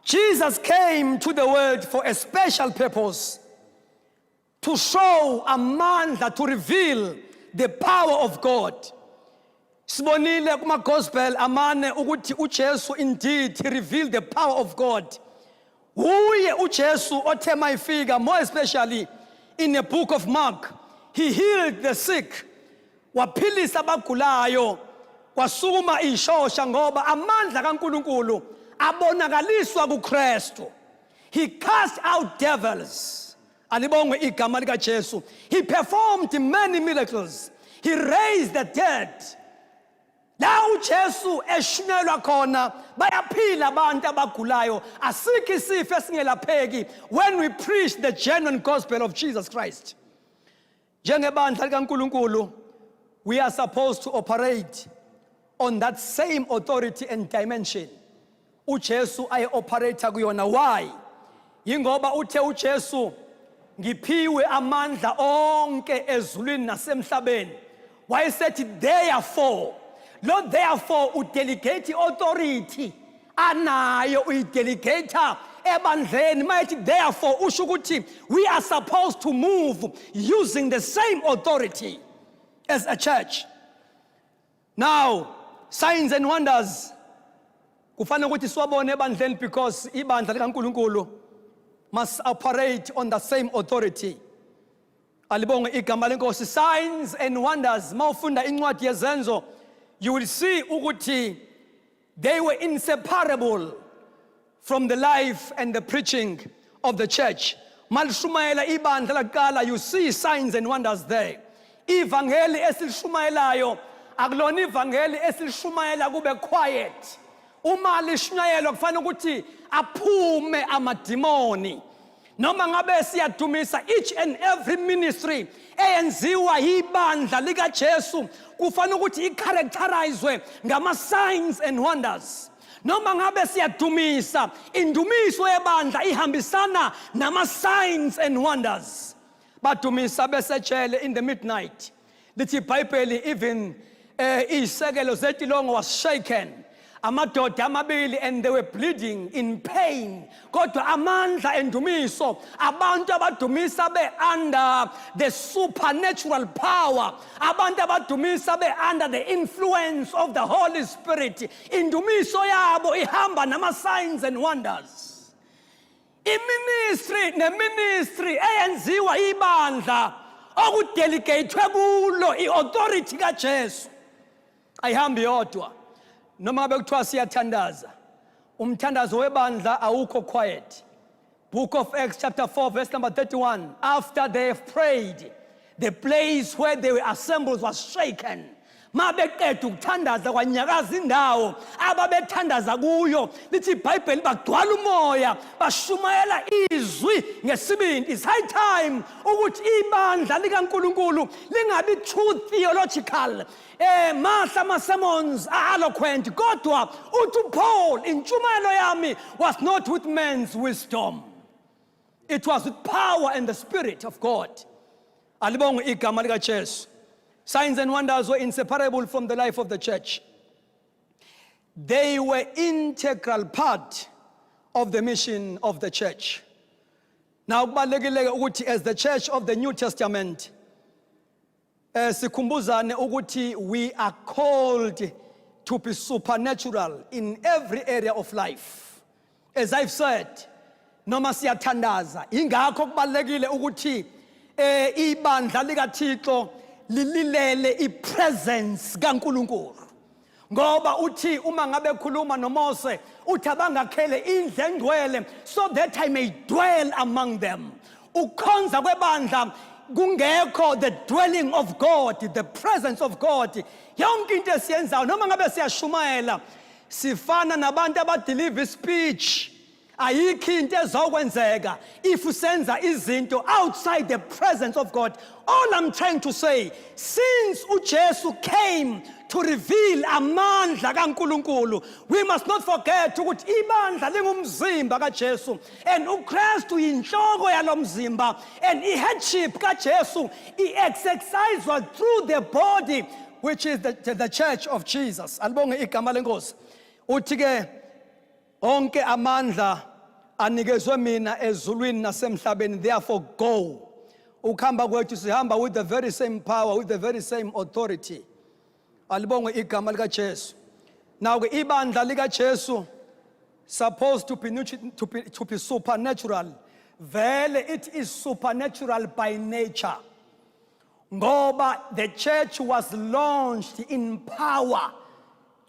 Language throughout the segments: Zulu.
Jesus came to the world for a special purpose, to show amandla, to reveal the power of God. Sibonile kuma gospel amane ukuthi uJesu indeed he revealed the power of God. Uye uJesu othe mayifika, more especially in the book of Mark, he healed the sick, waphilisa abagulayo, wasukuma ishosha ngoba amandla kaNkulunkulu abonakaliswa kuKristu. He cast out devils. Alibongwe igama lika Jesu. He performed many miracles. He raised the dead. La uJesu eshunyelwa khona bayaphila abantu abagulayo, asikho isifo esingelapheki when we preach the genuine gospel of Jesus Christ. Njengebandla likaNkulunkulu, we are supposed to operate on that same authority and dimension uJesu aye-operator kuyona. Why? Yingoba uthe uJesu, ngiphiwe amandla onke ezulwini nasemhlabeni. Wayesethi therefore, Lord, therefore udelegate authority anayo uyidelegata ebandleni. Mayithi therefore usho ukuthi we are supposed to move using the same authority as a church. Now, signs and wonders kufanele ukuthi siwabone ebandleni because ibandla likaNkulunkulu must operate on the same authority. Alibonge igama lenkosi. Signs and wonders, mawufunda incwadi yezenzo, you will see ukuthi they were inseparable from the life and the preaching of the church. Malishumayela ibandla lakala, you see signs and wonders there. Ivangeli esilishumayelayo akulona ivangeli esilishumayela kube quiet. Uma lishumayelwa kufanele ukuthi aphume amadimoni. Noma ngabe siyadumisa each and every ministry eyenziwa ibandla lika Jesu kufanele ukuthi i-characterizwe ngama signs and wonders. Noma ngabe siyadumisa, indumiso yebandla ihambisana nama signs and wonders. Badumisa besejele in the midnight. Lithi iBhayibheli even isekelo zetilongo was shaken. Amadoda amabili and they were bleeding in pain. Kodwa amandla endumiso, abantu abadumisa be under the supernatural power. Abantu abadumisa be under the influence of the Holy Spirit. Indumiso yabo ihamba nama signs and wonders. Ministry eyenziwa ibandla okudelegate kulo i-authority kaJesu ayihambi yodwa. Noma ngabe kuthiwa siyathandaza, umthandazo webandla awukho quiet. Book of Acts chapter 4 verse number 31. After they have prayed, the place where they were assembled was shaken. Mabeqeda ukuthandaza kwanyakaza indawo ababethandaza kuyo. Lithi iBhayibheli bagcwala umoya, bashumayela izwi ngesibindi. It's high time ukuthi ibandla likaNkulunkulu lingabi too theological. Mahla sermons are eloquent. Kodwa uthi Paul, intshumayelo yami was not with men's wisdom. It was with power and the Spirit of God. Alibonge igama lika Jesu. Signs and wonders were inseparable from the life of the church. They were integral part of the mission of the church. Now, as the church of the New Testament, sikumbuzane ukuthi we are called to be supernatural in every area of life. As I've said, noma siyathandaza, ingakho kubalekile ukuthi ibandla likaThixo lililele ipresence kaNkulunkulu. Ngoba uthi uma ngabe khuluma noMose uthi abangakhele indlu engcwele so that I may dwell among them. Ukhonza kwebandla kungekho the dwelling of God, the presence of God. Yonke into esiyenzayo noma ngabe siyashumayela sifana nabantu abadeliver speech. Ayikho into ezokwenzeka if usenza izinto outside the presence of God. All I'm trying to say, since uJesu came to reveal amandla kaNkulunkulu, we must not forget ukuthi ibandla lingumzimba kaJesu and uKristu yinhloko yalomzimba and iheadship kaJesu i-exerciswa through the body which is the church of Jesus. Alibonge igama lenkosi. Uthi ke onke amandla anikezwe mina ezulwini nasemhlabeni, therefore go. Ukuhamba kwethu sihamba with the very same power, with the very same authority. Alibonge igama lika Jesu. Now ke ibandla lika Jesu supposed to be supernatural. Vele it is supernatural by nature. Ngoba the church was launched in power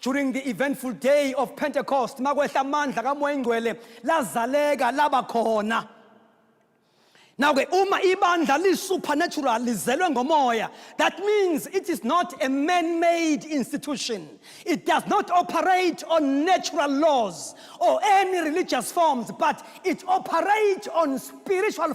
during the eventful day of Pentecost. Makwehla amandla kaMoya Ingcwele lazaleka laba khona. Now uma ibandla li supernatural lizelwe ngomoya, that means it is not a man-made institution. It does not operate on natural laws or any religious forms, but it operates on spiritual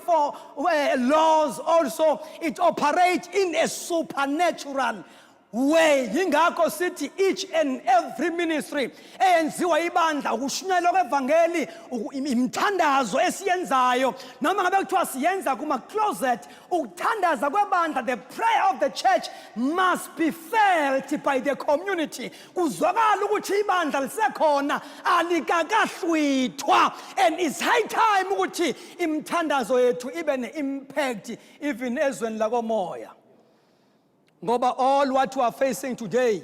laws also. It operates in a supernatural way. Yingakho sithi each and every ministry eyenziwa ibandla, ukushunyelwa kwevangeli, imthandazo esiyenzayo, noma ngabe kuthiwa siyenza kuma closet, ukuthandaza kwebandla, the prayer of the church must be felt by the community. Kuzwakala ukuthi ibandla lisekhona, alikakahlwithwa, and it's high time ukuthi imthandazo yethu ibe ne-impact even ezweni lakomoya. Ngoba all what we are facing today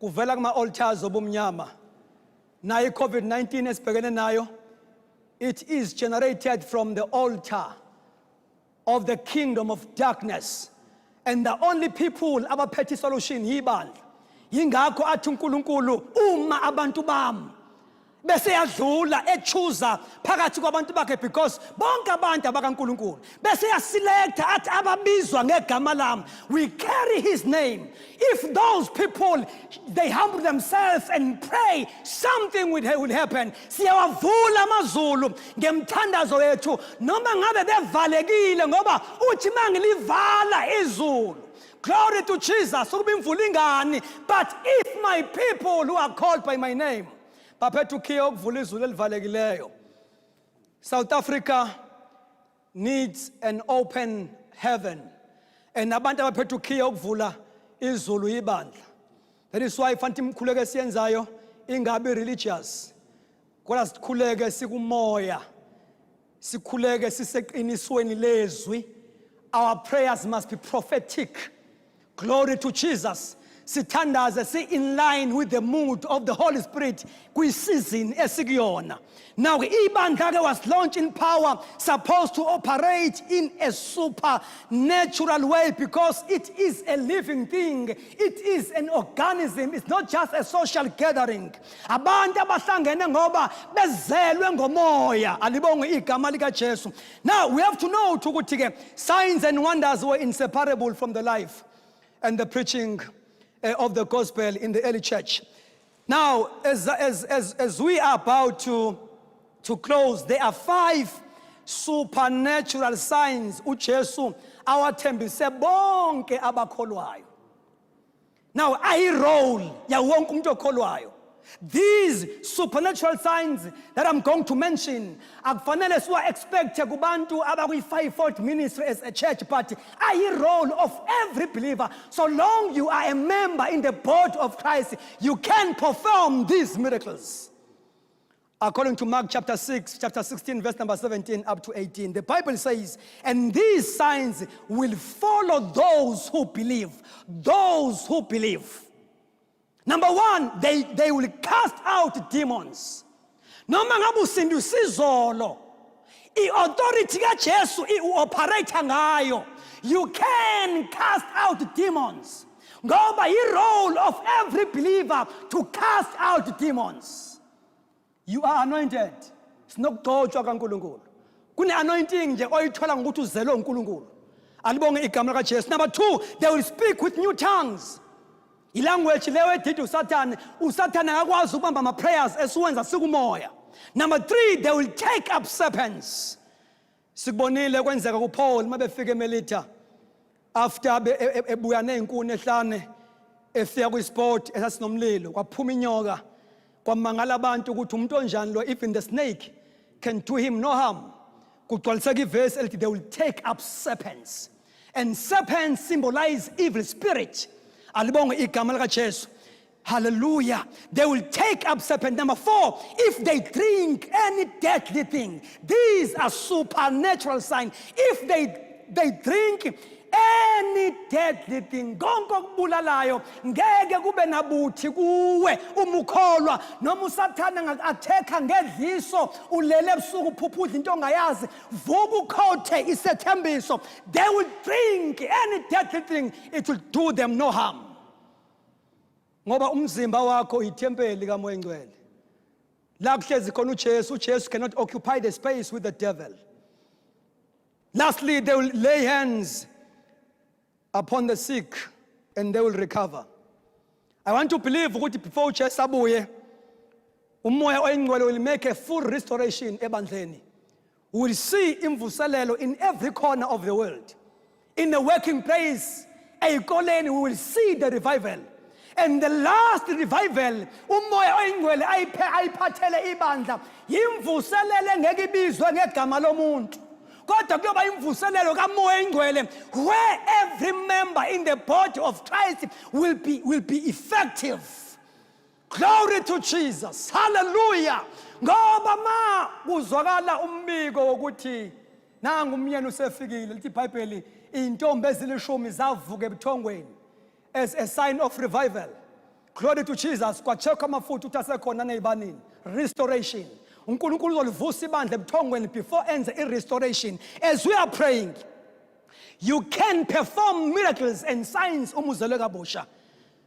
kuvela kuma altars obumnyama na i-COVID-19 esibhekene nayo, it is generated from the altar of the kingdom of darkness, and the only people abaphethe solution yibandla. Yingakho athi uNkulunkulu, uma abantu bami bese yadlula echuza phakathi kwabantu bakhe, because bonke abantu abakaNkulunkulu bese yaselecta athi ababizwa ngegama lami, we carry his name. If those people they humble themselves and pray, something will happen. Siyawavula amazulu ngemthandazo yethu noma ngabe bevalekile, ngoba uthi mangilivala izulu. Glory to Jesus. But if my people who are called by my name, South Africa needs an open heaven, and abantu abaphethe ukhiya ukuvula izulu ibandla. That is why fanti mkhuleke siyenzayo ingabi religious, kodwa sikhuleke sikumoya, sikhuleke siseqinisweni lezwi. Our prayers must be prophetic. Glory to Jesus. Sithandaze in line with the mood of the Holy Spirit kwi-season esikuyona. Now ibandla was launched in power, supposed to operate in a supernatural way, because it is a living thing. It is an organism. It's not just a social gathering. Abantu abahlangene ngoba bezelwe ngomoya. Alibonge igama lika Jesu. Now we have to know ukuthi signs and wonders were inseparable from the life and the preaching of the gospel in the early church. Now, as we are about to close, there are 5 supernatural signs uJesu awathembise bonke abakholwayo. Now, ayi-role yawonke umuntu okholwayo. These supernatural signs that I'm going to mention, akufanele siwa expect kubantu abakwi-5-fold ministry as a church, but a role of every believer. So long you are a member in the body of Christ, you can perform these miracles. According to Mark chapter 16, verse number 17 up to 18, the Bible says, and these signs will follow those who believe. Those who believe. Number 1, they will cast out demons. Noma ngabe usindisa izolo, i-authority kaJesu i-operator ngayo. You can cast out demons. Ngoba i-role of every believer to cast out demons. You are anointed. Sinokugcotshwa kaNkulunkulu. Kune-anointing nje oyithola ngokuthi uzelwe uNkulunkulu. Alibonge igama likaJesu. Number 2, they will speak with new tongues. Ilanguage leyo edithi uSathane akakwazi ukubamba ama prayers esiwenza sikumoya. Number 3, they will take up serpents. Sikubonile kwenzeka kuPaul mabefika eMelita, after ebuya nezinkuni ehlane efika kwisport esasinomlilo, kwaphuma inyoka, kwamangala abantu ukuthi umuntu onjani lo, even the snake can do him no harm. Kugcwaliseka iverse elithi they will take up serpents, and serpents symbolize evil spirit. Alibonge igama likaJesu. Hallelujah. They will take up serpent. Number 4, if they drink any deadly thing, these are supernatural signs. If they drink any deadly thing, konke okubulalayo ngeke kube nabuthi kuwe uma ukholwa, noma usathana ngak-atheka ngedliso, ulele ebusuku uphuphudla into ongayazi, vuka ukhothe isethembiso. They will drink any deadly thing, it will do them no harm. Ngoba umzimba wakho itempeli kaMoya Engcwele. La kuhlezi khona uJesu. uJesu cannot occupy the space with the devil. Lastly, they will lay hands upon the sick and they will recover. I want to believe ukuthi before uJesu abuye, uMoya Oyingcwele will make a full restoration ebandleni. We will see imvuselelo in every corner of the world. In the working place, eyikoleni, we will see the revival. And the last revival, uMoya Oyingcwele ayiphathele ibandla, yimvuselelo engeke ibizwe ngegama lomuntu. Kodwa kuyoba imvuselelo kaMoya Oyingcwele, where every member in the body of Christ will be effective. Glory to Jesus. Hallelujah. Ngoba ma kuzwakala umbiko wokuthi nanga umyeni usefikile, lithi iBhayibheli intombi ezilishumi zavuka ebuthongweni as a sign of revival. Glory to Jesus. Kwachekwa amafutha ukuthi asekhona neyibanini. Restoration. uNkulunkulu uzolivusa ibandla ebuthongweni before enze i-restoration. As we are praying, you can perform miracles and signs umuzelwe kabusha.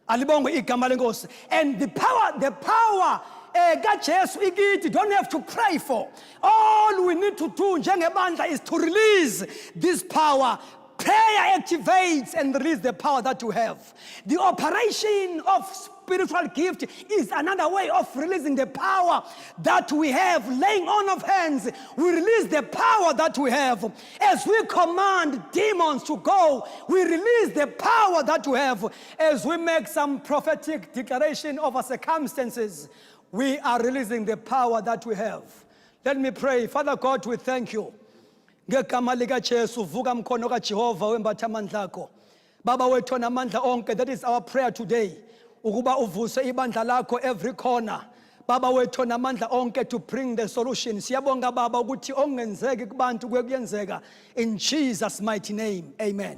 Alibonge igama lenkosi. And the power kaJesu ikithi don't have to pray for. All we need to do njengebandla is to release this power. Prayer activates and releases the power that you have. The operation of spiritual gift is another way of releasing the power that we have. Laying on of hands, we release the power that we have. As we command demons to go, we release the power that we have. As we make some prophetic declaration over circumstances, we are releasing the power that we have. Let me pray. Father God, we thank you. Ngegama likaJesu vuka mkhono kaJehova wembatha amandla akho. Baba wethu namandla onke, that is our prayer today. Ukuba uvuse ibandla lakho every corner. Baba wethu namandla onke to bring the solution. Siyabonga Baba ukuthi ongenzeki kubantu kuyenzeka. In Jesus' mighty name, amen.